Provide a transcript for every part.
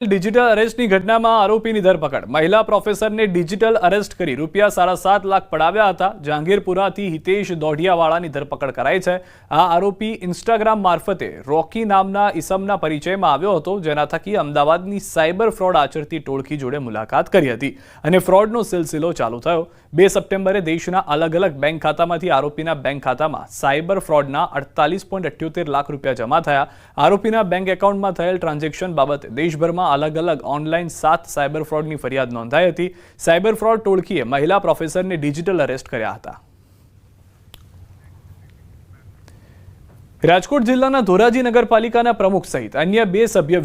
Digital અરેસ્ટની ઘટનામાં આરોપીની ધરપકડ. મહિલા પ્રોફેસરને ડિજિટલ અરેસ્ટ કરી ₹7.5 લાખ પડાવ્યા હતા. જહાંગીરપુરાથી હિતેશ દોઢિયાવાળાની ધરપકડ કરાઈ છે. આ આરોપી ઇન્સ્ટાગ્રામ મારફતે રોકી નામના ઇસમના પરિચયમાં આવ્યો હતો, જેના થકી અમદાવાદની સાયબર ફ્રોડ આચરતી ટોળકી જોડે મુલાકાત કરી હતી અને ફ્રોડનો સિલસિલો ચાલુ થયો. 2 સપ્ટેમ્બરે દેશના અલગ અલગ બેંક ખાતામાંથી આરોપીના બેંક ખાતામાં સાયબર ફ્રોડના 48.78 લાખ રૂપિયા જમા થયા. આરોપીના બેંક એકાઉન્ટમાં થયેલ ટ્રાન્ઝેક્શન બાબતે દેશભરમાં અલગ અલગ ઓનલાઈન 7 સાયબર ફ્રોડની ફરિયાદ નોંધાઈ હતી. સાયબર ફ્રોડ ટોળકીએ મહિલા પ્રોફેસરને ડિજિટલ અરેસ્ટ કર્યા હતા. રાજકોટ જિલ્લાના ધોરાજી નગરપાલિકાના પ્રમુખ સહિત અન્ય 2 સભ્ય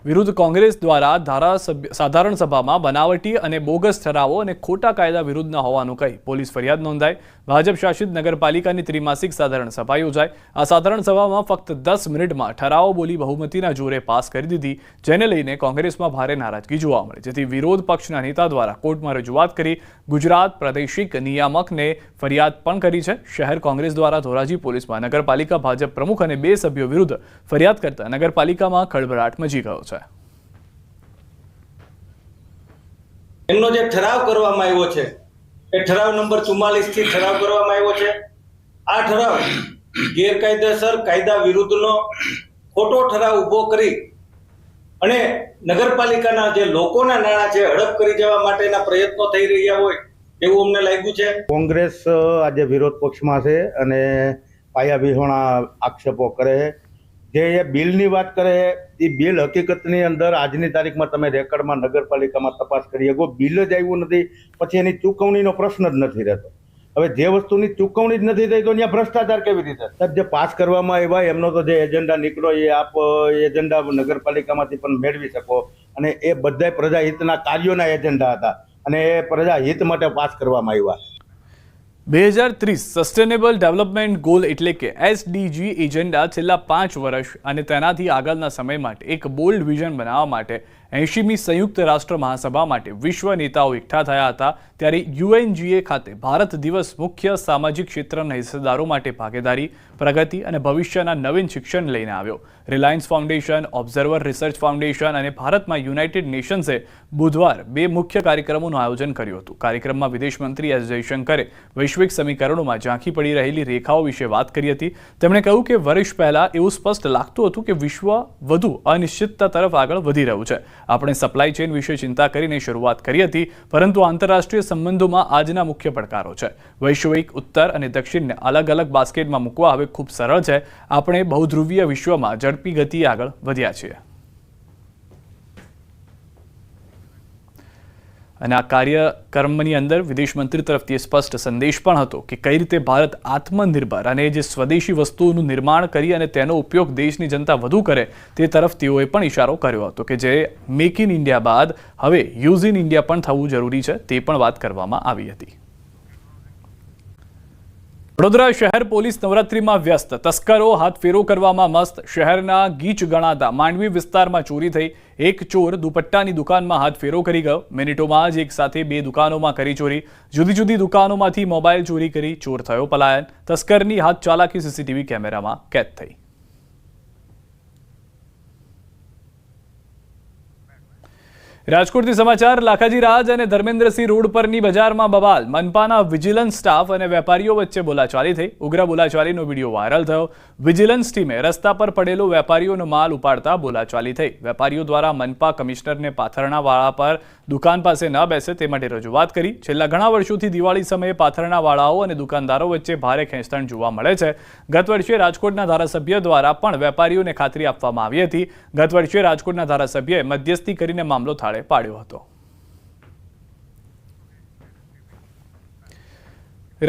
વિરુદ્ધ કોંગ્રેસ દ્વારા સાધારણ સભામાં બનાવટી અને બોગસ ઠરાવો અને ખોટા કાયદા વિરુદ્ધના હોવાનું કહી પોલીસ ફરિયાદ નોંધાઈ. ભાજપ શાસિત નગરપાલિકાની ત્રિમાસિક સાધારણ સભા યોજાઈ. આ સાધારણ સભામાં ફક્ત 10 મિનિટમાં ઠરાવો બોલી બહુમતીના જોરે પાસ કરી દીધી, જેને લઈને કોંગ્રેસમાં ભારે નારાજગી જોવા મળી, જેથી વિરોધ પક્ષના નેતા દ્વારા કોર્ટમાં રજૂઆત કરી ગુજરાત પ્રાદેશિક નિયામકને ફરિયાદ પણ કરી છે. શહેર કોંગ્રેસ દ્વારા ધોરાજી પોલીસમાં નગરપાલિકા ભાજપ પ્રમુખ અને 2 સભ્યો વિરુદ્ધ ફરિયાદ કરતા નગરપાલિકામાં ખળભળાટ મચી ગયો છે. એમનો જે ઠરાવ કરવામાં આવ્યો છે એ ઠરાવ નંબર 44 થી ઠરાવ કરવામાં આવ્યો છે. આ ઠરાવ ગેરકાયદેસર કાયદા વિરુદ્ધનો ખોટો ઠરાવ ઊભો કરી અને નગરપાલિકાના જે લોકોના નાણાં છે હડપ કરી જવા માટેના પ્રયત્નો થઈ રહ્યા હોય એવું અમને લાગ્યું છે. કોંગ્રેસ આજે વિરોધ પક્ષમાં છે અને પાયા વિહોણા આક્ષેપો કરે છે. જે બિલની વાત કરે એ બિલ હકીકતની અંદર આજની તારીખમાં તમે રેકર્ડમાં નગરપાલિકામાં તપાસ કરી શકો. બિલ જ આવ્યું નથી, પછી એની ચૂકવણીનો પ્રશ્ન જ નથી રહેતો. હવે જે વસ્તુની ચૂકવણી જ નથી થઈ તો ત્યાં ભ્રષ્ટાચાર કેવી રીતે? જે પાસ કરવામાં આવ્યા એમનો તો જે એજન્ડા નીકળ્યો એ આપ એજન્ડા નગરપાલિકામાંથી પણ મેળવી શકો, અને એ બધા પ્રજાહિતના કાર્યોના એજન્ડા હતા અને એ પ્રજાહિત માટે પાસ કરવામાં આવ્યા. 2030 સસ્ટેનેબલ ડેવલપમેન્ટ ગોલ એટલે કે SDG એજન્ડા છેલ્લા 5 વર્ષ અને તેનાથી આગળના સમય માટે એક બોલ્ડ વિઝન બનાવવા માટે 80મી સંયુક્ત રાષ્ટ્ર મહાસભા માટે વિશ્વ નેતાઓ એકઠા થયા હતા. ત્યારે UNGA ખાતે ભારત દિવસ મુખ્ય સામાજિક ક્ષેત્રના હિસ્સેદારો માટે ભાગીદારી, પ્રગતિ અને ભવિષ્યના નવીન શિક્ષણ લઈને આવ્યો. Reliance foundation, observer research foundation અને ભારતમાં યુનાઇટેડ નેશન્સે બુધવાર 2 મુખ્ય કાર્યક્રમોનું આયોજન કર્યું હતું. કાર્યક્રમમાં વિદેશ મંત્રી S જયશંકરે વૈશ્વિક સમીકરણોમાં ઝાંખી પડી રહેલી રેખાઓ વિશે વાત કરી હતી. તેમણે કહ્યું કે વર્ષ પહેલા એવું સ્પષ્ટ લાગતું હતું કે વિશ્વ વધુ અનિશ્ચિતતા તરફ આગળ વધી રહ્યું છે. આપણે સપ્લાય ચેઇન વિશે ચિંતા કરીને શરૂઆત કરી હતી, પરંતુ આંતરરાષ્ટ્રીય સંબંધોમાં આજના મુખ્ય પડકારો છે. વૈશ્વિક ઉત્તર અને દક્ષિણને અલગ અલગ બાસ્કેટમાં મૂકવા હવે ખૂબ સરળ છે. આપણે બહુધ્રુવીય વિશ્વમાં ઝડપી ગતિએ આગળ વધ્યા છીએ. અને આ કાર્યક્રમની અંદર વિદેશ મંત્રી તરફથી સ્પષ્ટ સંદેશ પણ હતો કે કઈ રીતે ભારત આત્મનિર્ભર અને જે સ્વદેશી વસ્તુઓનું નિર્માણ કરી અને તેનો ઉપયોગ દેશની જનતા વધુ કરે તે તરફ તેઓએ પણ ઇશારો કર્યો હતો કે જે મેક ઇન ઇન્ડિયા બાદ હવે યુઝ ઇન ઇન્ડિયા પણ થવું જરૂરી છે, તે પણ વાત કરવામાં આવી હતી. વડોદરા શહેર પોલીસ નવરાત્રીમાં વ્યસ્ત. તસ્કરો હાથફેરો કરવામાં મસ્ત. શહેરના ગીચ ગણાતા માંડવી વિસ્તારમાં ચોરી થઈ. એક ચોર દુપટ્ટાની દુકાનમાં હાથફેરો કરી ગયો. મિનિટોમાં જ એક સાથે 2 દુકાનોમાં કરી ચોરી. જુદી જુદી દુકાનોમાંથી મોબાઈલ ચોરી કરી ચોર થયો પલાયન. તસ્કરની હાથ ચાલાકી CCTV કેમેરામાં કેદ થઈ. રાજકોટથી સમાચાર. લાખાજી રાજ અને ધર્મેન્દ્રસિંહ રોડ પરની બજારમાં બવાલ. મનપાના વિજિલન્સ સ્ટાફ અને વેપારીઓ વચ્ચે બોલાચાલી થઈ. ઉગ્ર બોલાચાલીનો વિડીયો વાયરલ થયો. વિજિલન્સ ટીમે રસ્તા પર પડેલો વેપારીઓનો માલ ઉપાડતા બોલાચાલી થઈ. વેપારીઓ દ્વારા મનપા કમિશનરને પાથરણાવાળા પર દુકાન પાસે ન બેસે તે માટે રજૂઆત કરી. છેલ્લા ઘણા વર્ષોથી દિવાળી સમયે પાથરણાવાળાઓ અને દુકાનદારો વચ્ચે ભારે ખેંચતાણ જોવા મળે છે. ગત વર્ષે રાજકોટના ધારાસભ્ય દ્વારા પણ વેપારીઓને ખાતરી આપવામાં આવી હતી. ગત વર્ષે રાજકોટના ધારાસભ્યએ મધ્યસ્થી કરીને મામલો પાડ્યો હતો.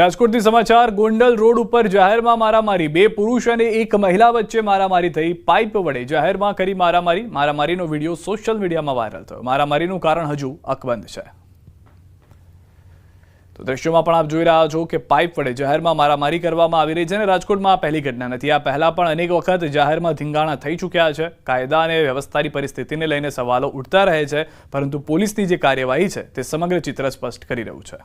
રાજકોટથી સમાચાર. ગોંડલ રોડ ઉપર જાહેરમાં મારામારી. 2 પુરુષ અને 1 મહિલા વચ્ચે મારામારી થઈ. પાઇપ વડે જાહેરમાં કરી મારામારી. મારામારીનો વિડીયો સોશિયલ મીડિયામાં વાયરલ થયો. મારામારીનું કારણ હજુ અકબંધ છે. તો દ્રશ્યોમાં પણ આપ જોઈ રહ્યા છો કે પાઇપ વડે જાહેરમાં મારામારી કરવામાં આવી રહી છે. અને રાજકોટમાં આ પહેલી ઘટના નથી. આ પહેલા પણ અનેક વખત જાહેરમાં ધીંગાણા થઈ ચૂક્યા છે. કાયદા અને વ્યવસ્થાની પરિસ્થિતિને લઈને સવાલો ઉઠતા રહે છે, પરંતુ પોલીસની જે કાર્યવાહી છે તે સમગ્ર ચિત્ર સ્પષ્ટ કરી રહ્યું છે.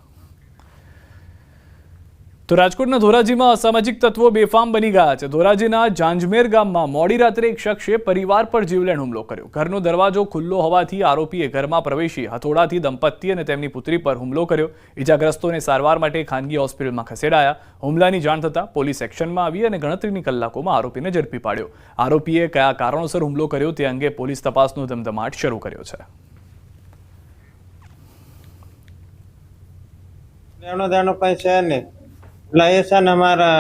તો રાજકોટના ધોરાજીમાં અસામાજિક તત્વો બેફામ બની ગયા છે. ધોરાજીના જાંજમેર ગામમાં મોડી રાત્રે એક શખ્સે પરિવાર પર જીવલેણ હુમલો કર્યો. ઘરનો દરવાજો ખુલ્લો હોવાથી આરોપીએ ઘરમાં પ્રવેશી હથોડાથી દંપતી અને તેમની પુત્રી પર હુમલો કર્યો. ઇજાગ્રસ્તોને સારવાર માટે ખાનગી હોસ્પિટલમાં ખસેડાયા. હુમલાની જાણ થતાં પોલીસ એક્શનમાં આવી અને ગણતરીની કલાકોમાં આરોપીને ઝડપી પાડ્યો. આરોપીએ કયા કારણોસર હુમલો કર્યો તે અંગે પોલીસ તપાસનો ધમધમાટ શરૂ કર્યો છે. દેણો કઈ છે નહીં એટલે એ છે ને અમારા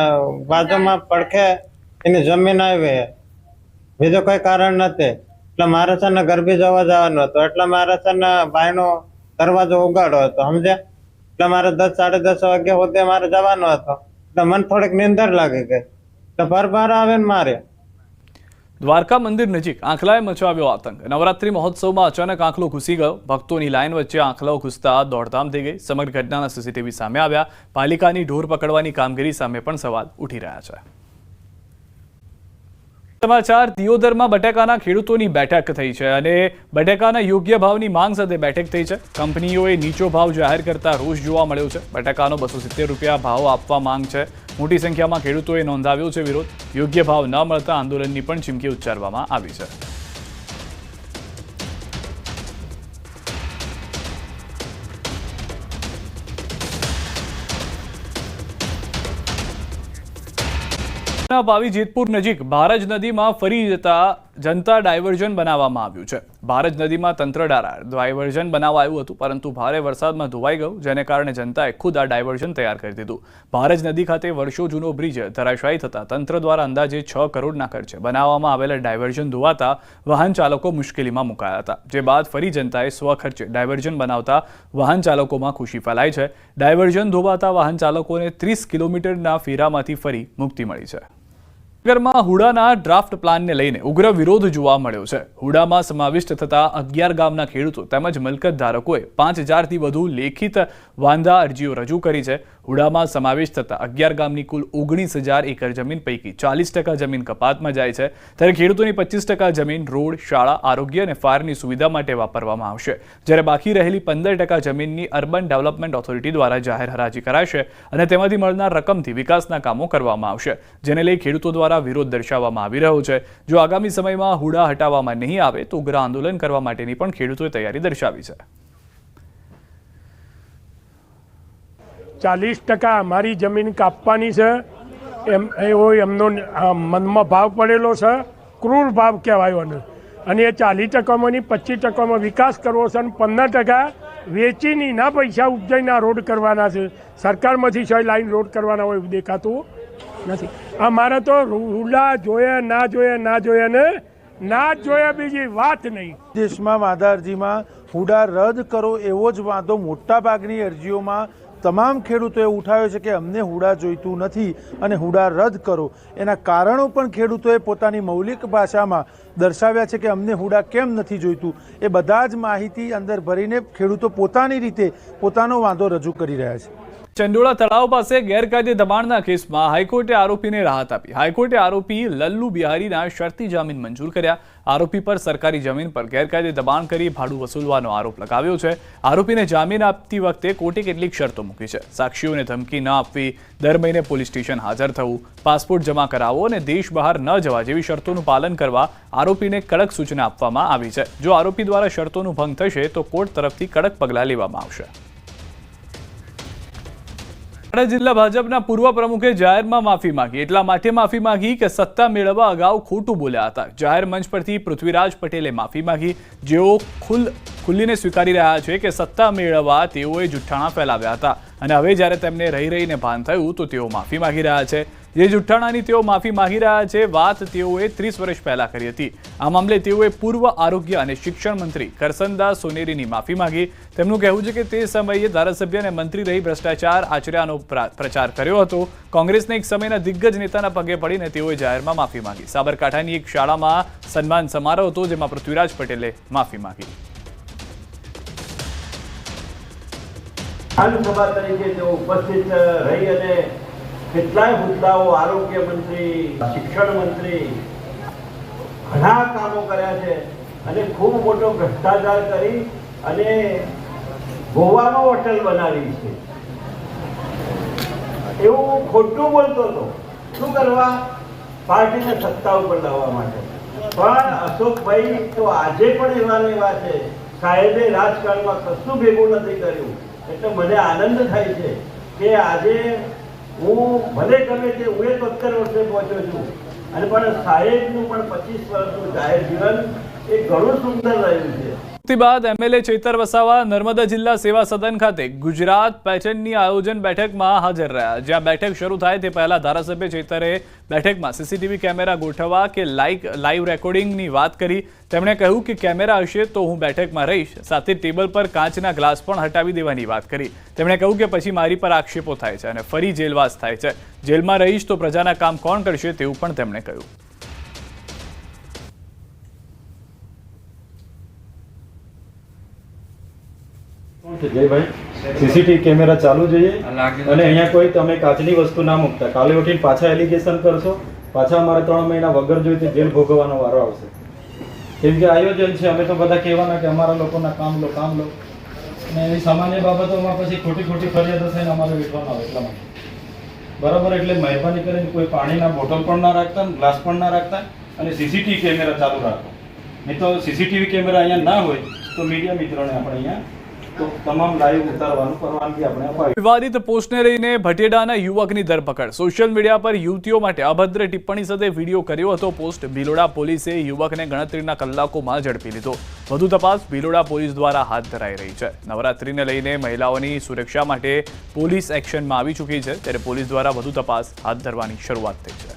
બાજુમાં પડખે એની જમીન આવી બીજું કોઈ કારણ નથી એટલે મારે છે ને ગરબી જવા જવાનું હતું એટલે મારે છે ને ભાઈનો દરવાજો ઉગાડો હતો સમજે એટલે મારે 10 10:30 વાગ્યા સુધી મારે જવાનો હતો એટલે મને થોડીક નીંદર લાગી ગઈ એટલે ભરભર આવે ને મારે. દ્વારકા મંદિર નજીક આંખલાએ મચાવ્યો આતંક. નવરાત્રી મહોત્સવમાં અચાનક આંખલો ઘૂસી ગયો. ભક્તોની લાઈન વચ્ચે આંખલો ઘૂસતા દોડધામ થઈ ગઈ. સમગ્ર ઘટનાના સીસીટીવી સામે આવ્યા. પાલિકાની ઢોર પકડવાની કામગીરી સામે પણ સવાલ ઉઠી રહ્યા છે. સમાચાર દિયોદરમાં બટાકાના ખેડૂતોની બેઠક થઈ છે અને બટાકાના યોગ્ય ભાવની માંગ સાથે બેઠક થઈ છે. કંપનીઓએ નીચો ભાવ જાહેર કરતા રોષ જોવા મળ્યો છે. બટાકાનો 270 રૂપિયા ભાવ આપવા માંગ છે. મોટી સંખ્યામાં ખેડૂતોએ નોંધાવ્યો છે વિરોધ. યોગ્ય ભાવ ન મળતા આંદોલનની પણ ચીમકી ઉચ્ચારવામાં આવી છે. ભાવી જેતપુર નજીક ભારજ નદીમાં ફરી જતા જનતા ડાયવર્ઝન બનાવવામાં આવ્યું છે. ભારજ નદીમાં તંત્ર દ્વારા ડાયવર્ઝન બનાવવા આવ્યું હતું પરંતુ ભારે વરસાદમાં ધોવાઈ ગયું જેને કારણે જનતાએ ખુદ આ ડાયવર્ઝન તૈયાર કરી દીધું. ભારજ નદી ખાતે વર્ષો જૂનો બ્રિજ ધરાશાયી થતા તંત્ર દ્વારા અંદાજે 6 કરોડના ખર્ચે બનાવવામાં આવેલા ડાયવર્ઝન ધોવાતા વાહન ચાલકો મુશ્કેલીમાં મુકાયા હતા. જે બાદ ફરી જનતાએ સ્વખર્ચે ડાયવર્ઝન બનાવતા વાહન ચાલકોમાં ખુશી ફેલાઈ છે. ડાયવર્ઝન ધોવાતા વાહન ચાલકોને 30 કિલોમીટરના ફેરામાંથી ફરી મુક્તિ મળી છે. નગરમાં હુડાના ડ્રાફ્ટ પ્લાનને લઈને ઉગ્ર વિરોધ જોવા મળ્યો છે. હુડામાં સમાવિષ્ટ થતા 11 ગામના ખેડૂતો તેમજ મિલકત ધારકોએ 5000થી વધુ લેખિત વાંધા અરજીઓ રજૂ કરી છે. હુડામાં સમાવેશ થતા 11 ગામની કુલ 19000 એકર જમીન પૈકી 40% જમીન કપાતમાં જાય છે. ત્યારે ખેડૂતોની 25% જમીન રોડ, શાળા, આરોગ્ય અને ફાયરની સુવિધા માટે વાપરવામાં આવશે. જ્યારે બાકી રહેલી 15% જમીનની અર્બન ડેવલપમેન્ટ ઓથોરિટી દ્વારા જાહેર હરાજી કરાશે અને તેમાંથી મળનાર રકમથી વિકાસના કામો કરવામાં આવશે. જેને લઈ ખેડૂતો દ્વારા વિરોધ દર્શાવવામાં આવી રહ્યો છે. જો આગામી સમયમાં હુડા હટાવવામાં નહીં આવે તો ઉગ્ર આંદોલન કરવા માટેની પણ ખેડૂતોએ તૈયારી દર્શાવી છે. 40% અમારી જમીન કાપવાની છે એવો એમનો મનમાં ભાવ પડેલો છે. ક્રૂર ભાવ કહેવાયો અને એ 40%માંની 25%માં વિકાસ કરવો છે અને 15% વેચીની ના પૈસા ઉપજાઈના રોડ કરવાના છે. સરકારમાંથી છે લાઈન રોડ કરવાના હોય એવું દેખાતું નથી. અમારે તો હુડા જોયા ના જોયા ને ના જોયા બીજી વાત નહીં. દેશમાં વાંધા અરજીમાં હુડા રદ કરો એવો જ વાંધો મોટા ભાગની અરજીઓમાં તમામ ખેડૂતોએ ઉઠાવ્યો છે કે અમને હુડા જોઈતું નથી અને હુડા રદ કરો. એના કારણો પણ ખેડૂતોએ પોતાની મૌલિક ભાષામાં દર્શાવ્યા છે કે અમને હુડા કેમ નથી જોઈતું. એ બધા જ માહિતી અંદર ભરીને ખેડૂતો પોતાની રીતે પોતાનો વાંધો રજૂ કરી રહ્યા છે. ચંડોળા તળાવ પાસે ગેરકાયદે દબાણના કેસમાં હાઈકોર્ટે આરોપીને રાહત આપી. હાઈકોર્ટે આરોપી લલ્લુ બિહારીના શરતી જામીન મંજૂર કર્યા. આરોપી પર સરકારી જમીન પર ગેરકાયદે દબાણ કરી ભાડું વસૂલવાનો આરોપ લગાવ્યો છે. આરોપીને જામીન આપતી વખતે કોર્ટે કેટલીક શરતો મૂકી છે. સાક્ષીઓને ધમકી ન આપવી, દર મહિને પોલીસ સ્ટેશન હાજર થવું, પાસપોર્ટ જમા કરાવવો અને દેશ બહાર ન જવા જેવી શરતોનું પાલન કરવા આરોપીને કડક સૂચના આપવામાં આવી છે. જો આરોપી દ્વારા શરતોનું ભંગ થશે તો કોર્ટ તરફથી કડક પગલાં લેવામાં આવશે. જિલ્લા ભાજપના પૂર્વ પ્રમુખે જાહેરમાં માફી માંગી. એટલા માટે માફી માંગી કે સત્તા મેળવવા અગાઉ ખોટું બોલ્યા હતા. જાહેર મંચ પરથી પૃથ્વીરાજ પટેલે માફી માંગી. જેઓ ખુલ્લીને સ્વીકારી રહ્યા છે કે સત્તા મેળવવા તેઓએ જુઠ્ઠાણા ફેલાવ્યા હતા અને હવે જ્યારે તેમને રહીને ભાન થયું તો તેઓ માફી માંગી રહ્યા છે. જે જુઠ્ઠાણાની તેઓ માફી માંગી રહ્યા છે વાત તેઓએ 30 વર્ષ પહેલા કરી હતી. આ મામલે તેઓએ પૂર્વ આરોગ્ય અને શિક્ષણ મંત્રી કરસનદાસ સોનેરીની માફી માંગી. તેમનું કહેવું છે કે તે સમયે ધારાસભ્ય અને મંત્રી રહી ભ્રષ્ટાચાર આચર્યાનો પ્રચાર કર્યો હતો. કોંગ્રેસના એક સમયના દિગ્ગજ નેતાના પગે પડીને તેઓએ જાહેરમાં માફી માંગી. સાબરકાંઠાની એક શાળામાં સન્માન સમારોહ હતો જેમાં પૃથ્વીરાજ પટેલે માફી માંગી. વિધાનસભા તરીકે તેઓ ઉપસ્થિત રહી અને કેટલાય મુદ્દાઓ આરોગ્ય મંત્રી, શિક્ષણ મંત્રી ઘણા કામો કર્યા છે અને ખૂબ મોટો ભ્રષ્ટાચાર કરી અને ગોવામાં હોટલ બનાવી છે. એવું ખોટું બોલતો હતો. શું કરવા? પાર્ટીને સત્તા ઉપર લાવવા માટે. પણ અશોકભાઈ તો આજે પણ એવા ને એવા છે. સાહેબે રાજકારણમાં કશું ભેગું નથી કર્યું. એટલે મને આનંદ થાય છે કે આજે હું ભલે ગમે તે હું 73 વર્ષે પહોંચ્યો છું અને પણ સાહેબનું પણ 25 વર્ષનું જાહેર જીવન એ ઘણું સુંદર રહ્યું છે. બાદ એમએલએ ચૈતર વસાવા નર્મદા જિલ્લા સેવા સદન ખાતે ગુજરાત પેટર્નની આયોજન બેઠકમાં હાજર રહ્યા. જ્યાં બેઠક શરૂ થાય તે પહેલા ધારાસભ્ય ચૈતરે બેઠકમાં સીસીટીવી કેમેરા ગોઠવવા કે લાઈવ રેકોર્ડિંગની વાત કરી. તેમણે કહ્યું કે કેમેરા હશે તો હું બેઠકમાં રહીશ. સાથે ટેબલ પર કાચના ગ્લાસ પણ હટાવી દેવાની વાત કરી. તેમણે કહ્યું કે પછી મારી પર આક્ષેપો થાય છે અને ફરી જેલવાસ થાય છે. જેલમાં રહીશ તો પ્રજાના કામ કોણ કરશે તેવું પણ તેમણે કહ્યું. જયભાઈ, સીસીટીવી કેમેરા ચાલુ જોઈએ અને અહીંયા કોઈ તમે કાચની વસ્તુ ના મૂકતા. કાલે ઉઠીને પાછા એલિગેશન કરશો, પાછા અમારે 3 મહિના વગર જોઈ તે જેલ ભોગવવાનો વારો આવશે. કેમ કે આયોજન છે, અમે તો બધા કહેવાના કે અમારા લોકોના કામ લો અને એવી સામાન્ય બાબતોમાં પછી ખોટી ફરિયાદો થઈને અમારે વેઠવાનો આવે. એટલા માટે બરાબર. એટલે મહેરબાની કરીને કોઈ પાણીના બોટલ પણ ના રાખતા, ગ્લાસ પણ ના રાખતા અને સીસીટીવી કેમેરા ચાલુ રાખો. નહીં તો સીસીટીવી કેમેરા અહીંયા ના હોય તો મીડિયા મિત્રોને આપણે અહીંયા તમામ લાઈવ ઉતારવાનું પરવાનગી આપણે અપાવી. વિવાદિત પોસ્ટને લઈને ભટેડાના યુવકની ધરપકડ. સોશિયલ મીડિયા પર યુવતીઓ માટે અભદ્ર ટિપ્પણી સાથે વિડીયો કર્યો હતો પોસ્ટ. ભિલોડા પોલીસે યુવકને ગણતરીના કલાકોમાં ઝડપી લીધો. વધુ તપાસ ભિલોડા પોલીસ દ્વારા હાથ ધરાઈ રહી છે. નવરાત્રીને લઈને મહિલાઓની સુરક્ષા માટે પોલીસ એક્શનમાં આવી ચૂકી છે, ત્યારે પોલીસ દ્વારા વધુ તપાસ હાથ ધરવાની શરૂઆત થઈ છે.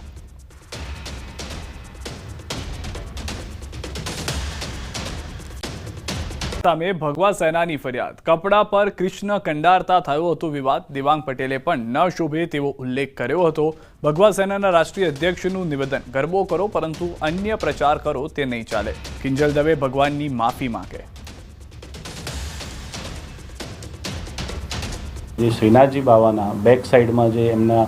સામે ભગવા સેનાની ફરિયાદ. કપડા પર કૃષ્ણ કંડારતા થયો હતો વિવાદ. દેવાંગ પટેલે પણ ન શોભે તેવો ઉલ્લેખ કર્યો હતો. ભગવા સેનાના રાષ્ટ્રીય અધ્યક્ષનું નિવેદન, ગરબો કરો પરંતુ અન્ય પ્રચાર કરો તે નહીં ચાલે. કિંજલ દવે ભગવાનની માફી માંગે. જે શ્રીનાથજી બાવાના બેક સાઈડમાં જે એમના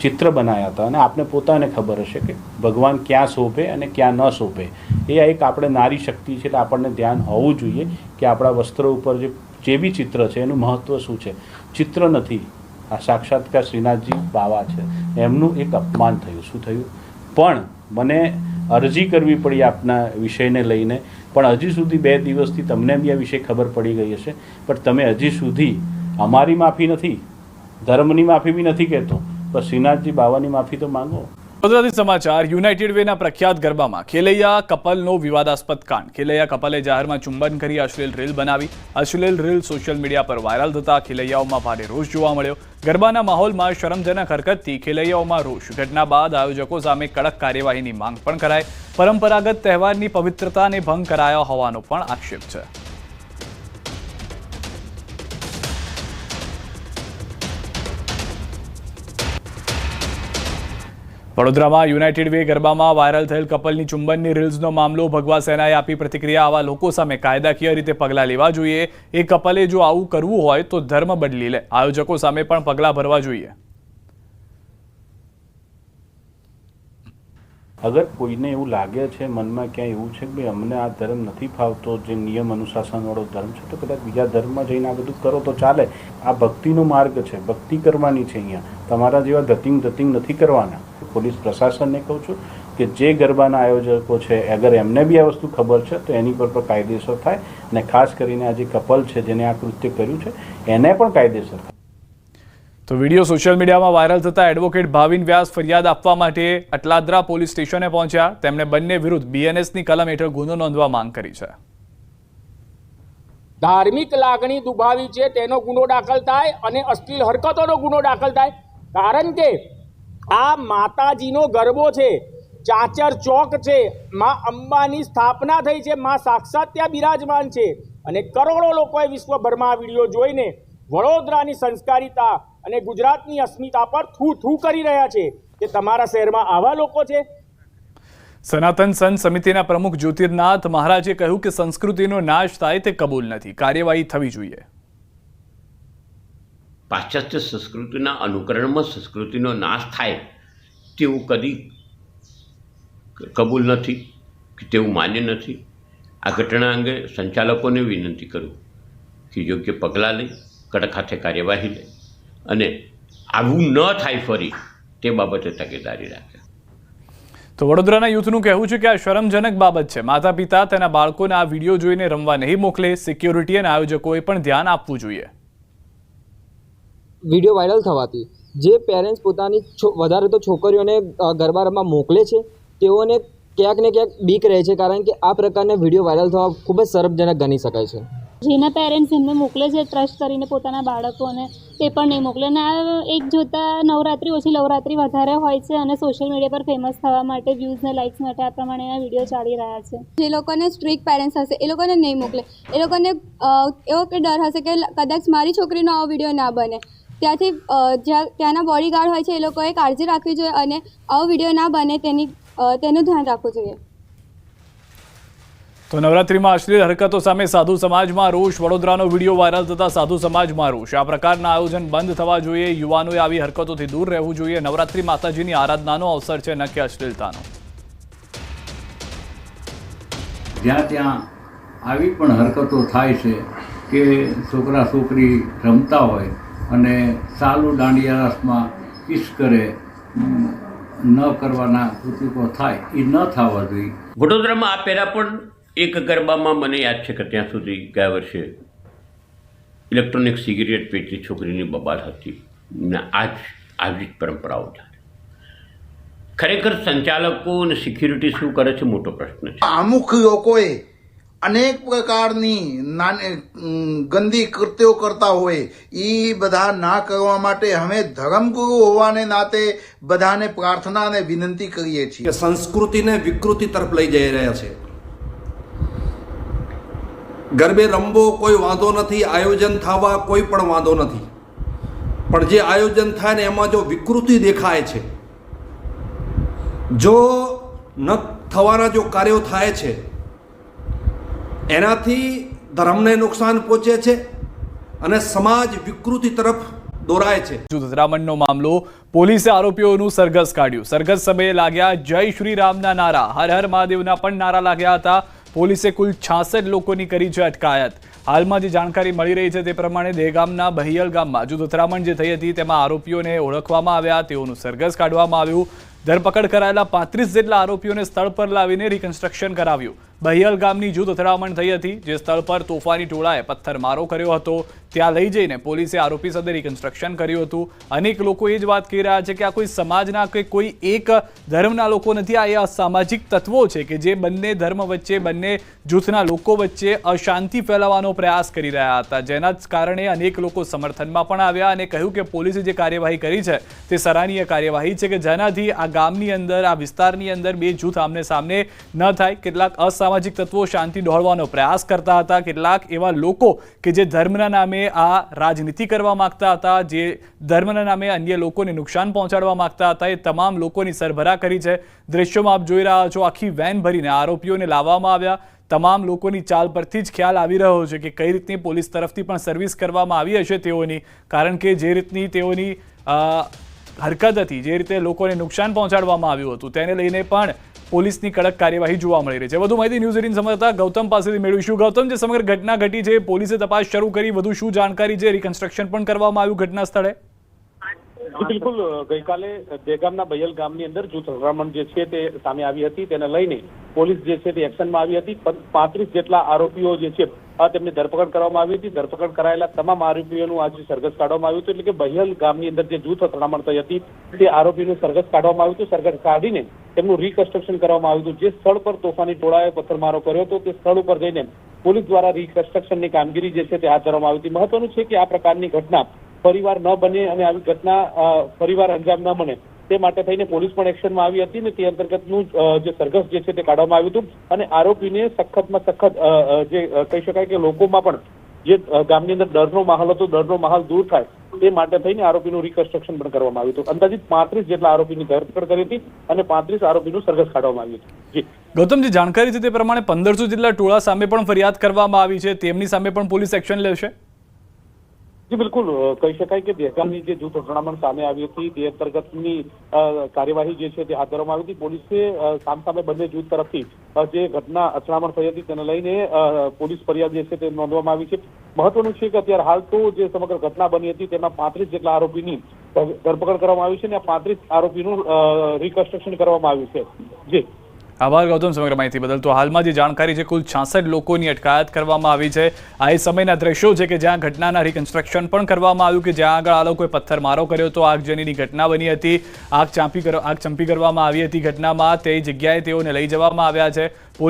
ચિત્ર બનાવ્યા હતા અને આપને પોતાને ખબર હશે કે ભગવાન ક્યાં શોભે અને ક્યાં ન શોભે. એ એક આપણે નારી શક્તિ છે એટલે આપણને ધ્યાન હોવું જોઈએ કે આપણા વસ્ત્રો ઉપર જે બી ચિત્ર છે એનું મહત્ત્વ શું છે. ચિત્ર નથી, આ સાક્ષાત્કાર શ્રીનાથજી બાવા છે. એમનું એક અપમાન થયું. શું થયું? પણ મને અરજી કરવી પડી આપના વિષયને લઈને, પણ હજી સુધી 2 દિવસથી તમને બી આ વિષય ખબર પડી ગઈ હશે, પણ તમે હજી સુધી અમારી માફી નથી, ધર્મની માફી બી નથી કહેતો, પણ શ્રીનાથજી બાવાની માફી તો માંગો. ગુજરાતી સમાચાર. યુનાઇટેડ વેના પ્રખ્યાત ગરબામાં ખેલૈયા કપલનો વિવાદાસ્પદ કાંડ. ખેલૈયા કપલે જાહેરમાં ચુંબન કરી અશ્લીલ રીલ બનાવી. અશ્લીલ રીલ સોશિયલ મીડિયા પર વાયરલ થતા ખેલૈયાઓમાં ભારે રોષ જોવા મળ્યો. ગરબાના માહોલમાં શરમજનક હરકતથી ખેલૈયાઓમાં રોષ. ઘટના બાદ આયોજકો સામે કડક કાર્યવાહીની માંગ પણ કરાઈ. પરંપરાગત તહેવારની પવિત્રતાને ભંગ કરાયો હોવાનો પણ આક્ષેપ છે. વડોદરામાં યુનાઇટેડ વે ગરબામાં વાયરલ થયેલ કપલની ચુંબનની રીલ્સનો મામલો. ભગવા સેનાએ આપી પ્રતિક્રિયા. આવા લોકો સામે કાયદાકીય રીતે પગલાં લેવા જોઈએ. એ કપલે જો આવું કરવું હોય તો ધર્મ બદલી લે. આયોજકો સામે પણ પગલાં ભરવા જોઈએ. અગર કોઈને એવું લાગે છે મનમાં ક્યાંય એવું છે કે અમને આ ધર્મ નથી ફાવતો, જે નિયમ અનુશાસનવાળો ધર્મ છે, તો કદાચ બીજા ધર્મમાં જઈને આ બધું કરો તો ચાલે. આ ભક્તિનો માર્ગ છે, ભક્તિ કરવાની છે. અહીંયા તમારા જેવા ધતિંગ નથી કરવાના. પોલીસ પ્રશાસનને કહું છું કે જે ગરબાના આયોજકો છે, અગર એમને બી આ વસ્તુ ખબર છે તો એની પર પણ કાયદેસર થાય અને ખાસ કરીને આ જે કપલ છે જેને આ કૃત્ય કર્યું છે એને પણ કાયદેસર થાય. તો વિડીયો સોશિયલ મીડિયામાં વાયરલ થતા એડવોકેટ ભાવિન વ્યાસ ફરિયાદ આપવા માટે અટલાદરા પોલીસ સ્ટેશને પહોંચ્યા. તેમણે બંને વિરુદ્ધ BNSની કલમ હેઠળ ગુનો નોંધવા માંગ કરી છે. ધાર્મિક લાગણી દુભાવી છે તેનો ગુનો દાખલ થાય અને અશ્લીલ હરકતોનો ગુનો દાખલ થાય. કારણ કે આ માતાજીનો ગરબો છે, ચાચર ચોક છે, માં અંબાની સ્થાપના થઈ છે, માં સાક્ષાત ત્યાં બિરાજમાન છે અને કરોડો લોકોએ વિશ્વભરમાં આ વિડીયો જોઈને વડોદરાની સંસ્કારિતા અને ગુજરાતની અસ્મિતા પર થૂ કરી રહ્યા છે કે તમારા શહેરમાં આવા લોકો છે. સનાતન સંત સમિતિના પ્રમુખ જ્યોતિર્નાથ મહારાજે કહ્યું કે સંસ્કૃતિનો નાશ થાય તે કબૂલ નથી, કાર્યવાહી થવી જોઈએ. પાશ્ચાત્ય સંસ્કૃતિના અનુકરણમાં સંસ્કૃતિનો નાશ થાય તેવું કદી કબૂલ નથી કે તેવું માન્ય નથી. આ ઘટના અંગે સંચાલકોને વિનંતી કરું કે યોગ્ય પગલાં લઈ કડક હાથે કાર્યવાહી લે અને આવું ન થાય ફરી તે બાબતે તકેદારી રાખે. તો વડોદરાના યુથનું કહેવું છે કે આ શરમજનક બાબત છે. માતા પિતા તેના બાળકોને આ વિડીયો જોઈને રમવા નહીં મોકલે. સિક્યોરિટી અને આયોજકોએ પણ ધ્યાન આપવું જોઈએ. વિડીયો વાયરલ થવાથી જે પેરેન્ટ્સ પોતાની વધારે તો છોકરીઓને ગરબા રમવા મોકલે છે તેઓને ક્યાંક ને ક્યાંક બીક રહે છે, કારણ કે આ પ્રકારના વિડીયો વાયરલ થવા ખૂબ જ શરમજનક ગણી શકાય છે. જેના પેરેન્ટ્સ એમને મોકલે છે ટ્રસ્ટ કરીને પોતાના બાળકોને, તે પણ નહીં મોકલે. અને આ એક જોતાં નવરાત્રિ ઓછી નવરાત્રિ વધારે હોય છે અને સોશિયલ મીડિયા પર ફેમસ થવા માટે, વ્યૂઝ ને લાઇક્સ માટે આ પ્રમાણેના વિડીયો ચાલી રહ્યા છે. જે લોકોને સ્ટ્રિક્ટ પેરેન્ટ્સ હશે એ લોકોને નહીં મોકલે. એ લોકોને એવો કે ડર હશે કે કદાચ મારી છોકરીનો આવો વિડીયો ના બને. ત્યાંથી ત્યાંના બોડીગાર્ડ હોય છે એ લોકોએ કાળજી રાખવી જોઈએ અને આવો વિડીયો ના બને તેનું ધ્યાન રાખવું જોઈએ. તો નવરાત્રીમાં અશ્લીલ હરકતો સામે સાધુ સમાજમાં રોષ. વડોદરાનો વિડીયો વાયરલ થતા સાધુ સમાજમાં રોષ. આ પ્રકારના આયોજન બંધ થવા જોઈએ. યુવાનોએ આવી હરકતોથી દૂર રહેવું જોઈએ. નવરાત્રી માતાજીની આરાધનાનો અવસર છે, ન કે અશ્લીલતાનો. જ્યાં ત્યાં આવી પણ હરકતો થાય છે કે છોકરા છોકરી રમતા હોય અને ચાલુ દાંડિયા રસમાં કિસ કરે, ન કરવાના કૃતિકો થાય, એ ન થવા જોઈએ. વડોદરામાં આ પહેલાં પણ એક ગરબામાં મને યાદ છે કે ત્યાં સુધી ગયા વર્ષે ઇલેક્ટ્રોનિક સિગરેટ વેચતી છોકરીની બબાલ હતી ને આવી જ પરંપરાઓ ચાલે. ખરેખર સંચાલકો અને સિક્યુરિટી શું કરે છે મોટો પ્રશ્ન છે. અમુક લોકોએ અનેક પ્રકારની ગંદી કૃત્યો કરતા હોય, એ બધા ના કરવા માટે અમે ધર્મગુરુ હોવાને નાતે બધાને પ્રાર્થના અને વિનંતી કરીએ છીએ કે સંસ્કૃતિને વિકૃતિ તરફ લઈ જઈ રહ્યા છે. ગરબે રમવો કોઈ વાંધો નથી, આયોજન થવા કોઈ પણ વાંધો નથી, પણ જે આયોજન થાય ને એમાં જો વિકૃતિ દેખાય છે, જો ન થવાના જો કાર્યો થાય છે, એનાથી ધર્મને નુકસાન પહોંચે છે અને સમાજ વિકૃતિ તરફ દોરાય છે. અથડામણનો મામલો. પોલીસે આરોપીઓનું સરઘસ કાઢ્યું. સરઘસ સમયે લાગ્યા જય શ્રી રામના નારા. હર હર મહાદેવના પણ નારા લાગ્યા હતા. પોલીસે કુલ 66 લોકોની કરી છે અટકાયત. હાલમાં જે જાણકારી મળી રહી છે તે પ્રમાણે દહેગામના બહિયલ ગામમાં જૂથ અથડામણ જે થઈ હતી તેમાં આરોપીઓને ઓળખવામાં આવ્યા, તેઓનું સરઘસ કાઢવામાં આવ્યું. ધરપકડ કરાયેલા 35 જેટલા આરોપીઓને સ્થળ પર લાવીને રિકન્સ્ટ્રક્શન કરાવ્યું. બહિયલ ગામની જૂથ અથડામણ થઈ હતી, જે સ્થળ પર તોફાની ટોળાએ પથ્થરમારો કર્યો હતો. ત્યાં લઈ જઈને પોલીસે આરોપી સાથે રિકન્સ્ટ્રક્શન કર્યું હતું. અનેક લોકો એ જ વાત કહી રહ્યા છે કે આ કોઈ સમાજના કે કોઈ એક ધર્મના લોકો નથી, આ એ અસામાજિક તત્વો છે કે જે બંને ધર્મ વચ્ચે, બંને જૂથના લોકો વચ્ચે અશાંતિ ફેલાવવાનો પ્રયાસ કરી રહ્યા હતા, જેના કારણે અનેક લોકો સમર્થનમાં પણ આવ્યા અને કહ્યું કે પોલીસે જે કાર્યવાહી કરી છે તે સરાહનીય કાર્યવાહી છે કે જેનાથી આ ગામની અંદર, આ વિસ્તારની અંદર બે જૂથ આમને સામને ન થાય. કેટલાક અસામાજિક તત્વો શાંતિ દોહળવાનો પ્રયાસ કરતા હતા. કેટલાક એવા લોકો કે જે ધર્મના નામે આ રાજનીતિ કરવા માંગતા હતા, જે ધર્મના નામે અન્ય લોકોને નુકસાન પહોંચાડવા માંગતા હતા, એ તમામ લોકોની સરભરા કરી છે. દ્રશ્યોમાં આપ જોઈ રહ્યા છો, આખી વેન ભરીને આરોપીઓને લાવવામાં આવ્યા. તમામ લોકોની ચાલ પરથી જ ખ્યાલ આવી રહ્યો છે કે કઈ રીતની પોલીસ તરફથી પણ સર્વિસ કરવામાં આવી હશે તેઓની, કારણ કે જે રીતની તેઓની હરકત હતી, જે રીતે લોકોને નુકસાન પહોંચાડવામાં આવ્યું હતું, તેને લઈને પણ પોલીસની કડક કાર્યવાહી જોવા મળી રહી છે. વધુ માહિતી ન્યૂઝ 18 સંવાદદાતા ગૌતમ પાસેથી મેળવીશું. ગૌતમ, જે સમગ્ર ઘટના ઘટી છે, પોલીસે તપાસ શરૂ કરી, વધુ શું જાણકારી છે? રિકન્સ્ટ્રક્શન પણ કરવામાં આવ્યું ઘટના સ્થળે? બિલકુલ, ગઈકાલે દહેગામના બહિયલ ગામની અંદર જૂથ અથડામણ જે છે તે સામે આવી હતી, તેને લઈને પોલીસ જે છે તે એક્શનમાં આવી હતી. 35 જેટલા આરોપીઓ જે છે તેમની ધરપકડ કરવામાં આવી હતી. ધરપકડ કરાયેલા તમામ આરોપીઓનું આજે સરઘસ કાઢવામાં આવ્યું હતું. એટલે કે બહિયલ ગામની અંદર જે જૂથ અથડામણ થઈ હતી તે આરોપીનું સરઘસ કાઢવામાં આવ્યું હતું. સરઘસ કાઢીને તેમનું રિકન્સ્ટ્રક્શન કરવામાં આવ્યું હતું. જે સ્થળ પર તોફાની ટોળાએ પથ્થરમારો કર્યો હતો તે સ્થળ ઉપર જઈને પોલીસ દ્વારા રિકન્સ્ટ્રક્શનની કામગીરી જે છે તે હાથ ધરવામાં આવી હતી. મહત્વનું છે કે આ પ્રકારની ઘટના ફરીવાર ન બને અને આવી ઘટના ફરીવાર અંજામ ન બને તે માટે થઈને પોલીસ પણ એક્શનમાં આવી હતી અને તે અંતર્ગતનું જે સરઘસ જે છે તે કાઢવામાં આવ્યું હતું. અને આરોપીને સખતમાં સખત જે કહી શકાય કે લોકોમાં પણ જે ગામની અંદર ડરનો માહોલ હતો, ડરનો માહોલ દૂર થાય તે માટે થઈને આરોપીનું રિકન્સ્ટ્રક્શન પણ કરવામાં આવ્યું હતું. અંદાજિત 35 જેટલા આરોપીની ધરપકડ કરી હતી અને 35 આરોપીનું સરઘસ કાઢવામાં આવ્યું હતું. જી ગૌતમ, જે જાણકારી છે તે પ્રમાણે 1500 જેટલા ટોળા સામે પણ ફરિયાદ કરવામાં આવી છે, તેમની સામે પણ પોલીસ એક્શન લેશે? જી બિલકુલ કહી શકાય કે દહેગામની જે જૂથ અથડામણ સામે આવી હતી તે અંતર્ગતની કાર્યવાહી જે છે તે હાથ ધરવામાં આવી હતી. પોલીસે સામસામે બંને જૂથ તરફથી જે ઘટના અથડામણ થઈ હતી તેને લઈને પોલીસ ફરિયાદ જે છે તે નોંધવામાં આવી છે. મહત્વનું છે કે અત્યારે હાલ તો જે સમગ્ર ઘટના બની હતી તેમાં 35 જેટલા આરોપીની ધરપકડ કરવામાં આવી છે અને આ 35 આરોપીનું રિકન્સ્ટ્રક્શન કરવામાં આવ્યું છે. જી આભાર ગૌતમ સમગ્ર માહિતી બદલ. તો હાલમાં જે જાણકારી છે, કુલ 66 લોકોની અટકાયત કરવામાં આવી છે. આ એ સમયના દ્રશ્યો છે કે જ્યાં ઘટનાના રિકન્સ્ટ્રક્શન પણ કરવામાં આવ્યું, કે જ્યાં આગળ આ લોકોએ પથ્થરમારો કર્યો હતો, આગજનીની ઘટના બની હતી, આગ ચંપી કરવામાં આવી હતી ઘટનામાં, તે જગ્યાએ તેઓને લઈ જવામાં આવ્યા છે.